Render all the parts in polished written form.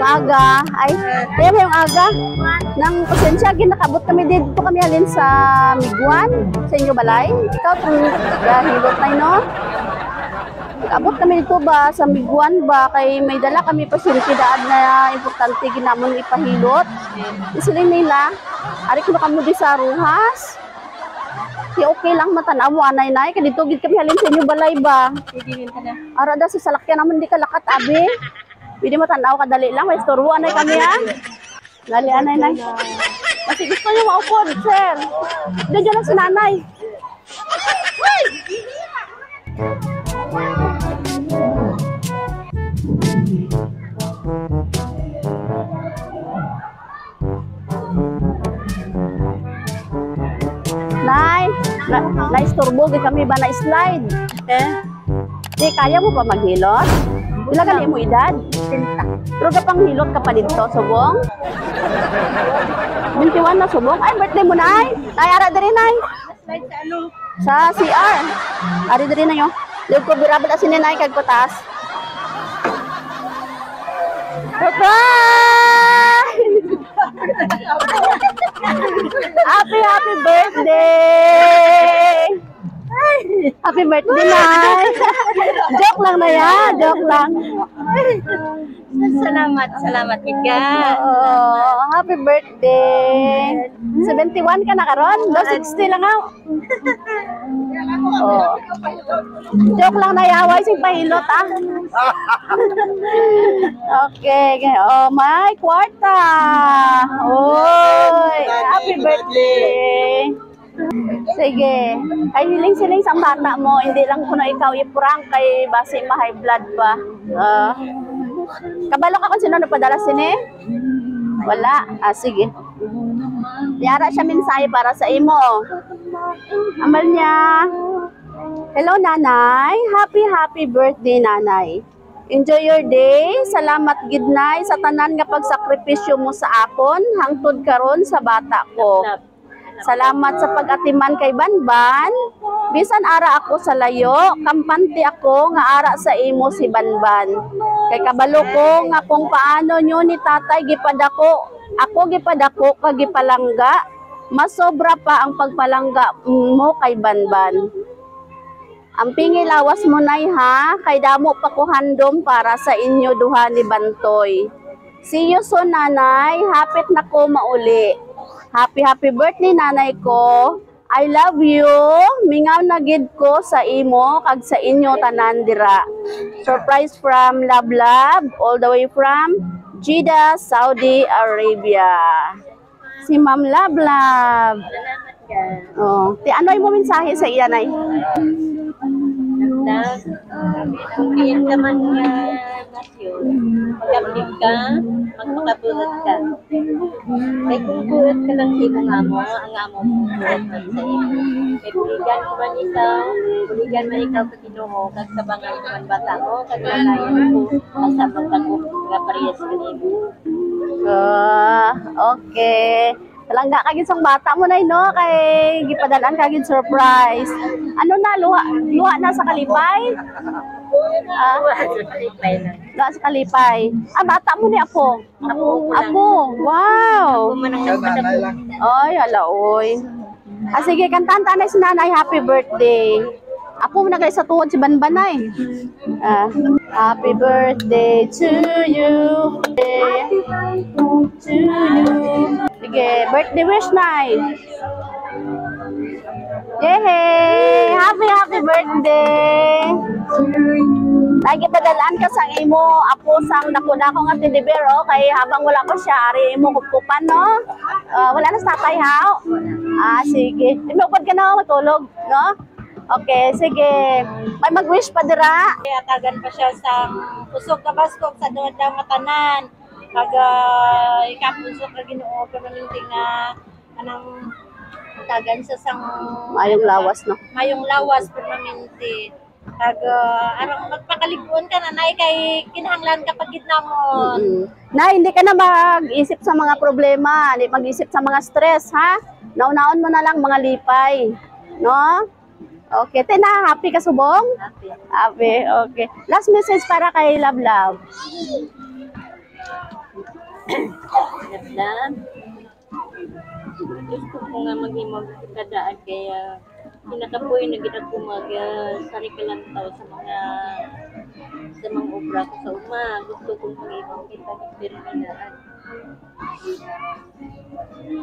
mayong aga. Ay, kaya mayong aga. Nang pasensya, ginakabot kami dito kami halin sa Miguan, sa inyo balay. Ikaw, kung hilot na no? Abot kami dito ba sa Miguan ba? Kay may dala kami pasyentidad na importante ginamon ipahilot. Isiling nila, ari ko kamo di sa Ruhas. Di okay lang matanaw mo anay nay kay dito gid kami halin sa inyo balay ba. Sige ka na. Ara da sa salakyan naman di kalakat abi. Pwede matanaw kadali lang may istorbo anay kami ha. Dali anay nay. Kasi gusto niyo maupod sir. Diyan lang si nanay. Nay, na-isturbo kami ba na slide? Di kaya mo pa maghilot? Ilan ka mo edad? 30. Pero kapang hilot ka pa dito, subong? 21 na subong? Ay, birthday mo, Nay! Nay, ara diri, Nay! Slide sa ano? Sa CR. Ari diri na yun. Liog ko birabal asin ni Nay kag patas. Surprise! Happy birthday! Happy birthday, Nay! Joke lang na yan, joke lang. Salamat Kika. Happy birthday! 71 ka na karon? 60 lang ako. Oh. Joke lang na yaway sing pahilot ah. Okay, oh my kwarta. Oy, happy birthday. Sige. Ay hiling-siling sa bata mo, hindi lang kuno ikaw i-prank kay basi ma-high blood pa. Kabalo ka kung sino napadala sini? Wala. Ah, sige. Yara siya mensahe para sa imo. Amal niya. Hello, Nanay. Happy birthday, Nanay. Enjoy your day. Salamat gidnay sa tanan nga pagsakripisyo mo sa akon hangtod karon sa bata ko. Salamat sa pag-atiman kay Banban. Bisan ara ako sa layo, kampante ako nga ara sa imo si Banban. Kay kabalo ko nga kung paano nyo ni tatay gipadako, ako gipadako kag gipalangga, mas sobra pa ang pagpalangga mo kay Banban. Ang pingi lawas mo nay ha, kay damo pa ko handom para sa inyo duha ni Bantoy. See you soon, Nanay. Hapit na ko mauli. Happy birthday, Nanay ko. I love you. Mingaw na gid ko sa imo kag sa inyo tanan dira. Surprise from Love all the way from Jeddah, Saudi Arabia. Si Ma'am Love. Salamat ka. Oh, ti ano mo mensahe sa iya nay? Kung ka man nga nasyon, mag-update ka, magpakapulot ka. Kaya kung pulot ka lang sa imong amo, ang amo mo pulot man sa imo. Kaya buligan ko man ikaw, buligan man ikaw sa Ginoo, kag sa bangay man bata mo, kag lalayan ko, asa magdako nga parehas ka nimo. Okay. Talangga kagid sang bata mo nay no kay gipadalan kagid surprise. Ano na luha na sa kalipay? Luha sa kalipay. Ah, bata mo ni Apo. Apo. Wow. Ay, hala oy. Ah, sige kantahan tanay si Nanay happy birthday. Apo mo na guys sa tuod si Banbanay. Happy birthday to you. To you. Sige, birthday wish Nay. Yay! Happy birthday. Nagipadalaan ka sang imo apo sang dako-dako nga tindibero kay habang wala pa siya ari imo kukupan no. Wala na sa tatay ha. Ah, sige. Timupad ka na matulog, no? Okay, sige. May mag-wish pa dira. Atagan pa siya sa pusok ka baskog sa doon daw nga tanan. Kag ikapusok ka Ginoo permanente nga anang atagan sa sang mayong lawas no. Mayong lawas permanente. Kag arang magpakaliguan ka na nay kay kinahanglan ka pag gitnamon. Nay, hindi ka na mag-isip sa mga problema, hindi mag-isip sa mga stress ha. Naunaon mo na lang mga lipay, no? Okay, Tina, happy ka subong? Happy. Okay. Last message para kay Love. Lab. Gusto ko nga mag-imag kadaan kaya pinakapoy na gina ko sari ka lang tao sa mga obra ko sa uma. Gusto kong mag-imag kita ng pirinaan.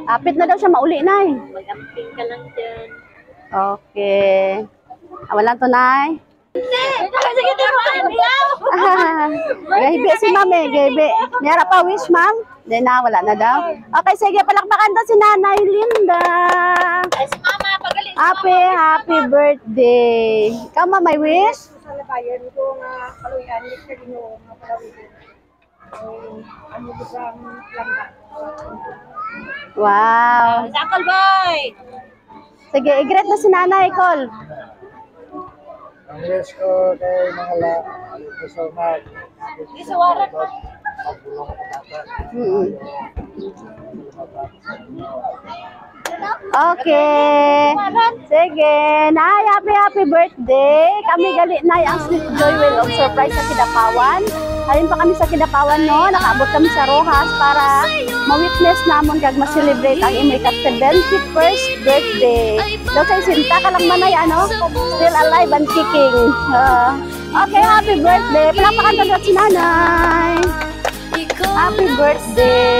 Apit na daw siya mauli, Nay. Mag-amping ka lang dyan. Okay. Walang tunay. Sige, Gahibi si Ma'am eh, gahibi. Niyara pa wish, Ma'am? Hindi na, wala na daw. Okay, sige, palakpakan daw si Nanay Linda. si Mama, pagaling. Happy birthday. Ikaw, Ma'am, may wish? Sa labayan ko nga kaluyan ni Kalino nga palawin ko. Ano ba ang langga? Wow. Sakal, boy! Sige, i-greet na si Nanay, Col. Ang wish ko kay mga gusto Isawaran mo. magbulong ko natin. Okay. Sige. Nay, happy birthday. Kami gali, Nay, ang Sweet Joy will of surprise sa Kidapawan. Ayun pa kami sa Kidapawan, no? Nakaabot kami sa Rojas para ma-witness namon kag ma-celebrate ang imong 71st birthday. Daw sa Sinta ka lang manay, ano? Still alive and kicking. Okay, happy birthday. Palakpakan talaga si Nanay. Happy birthday.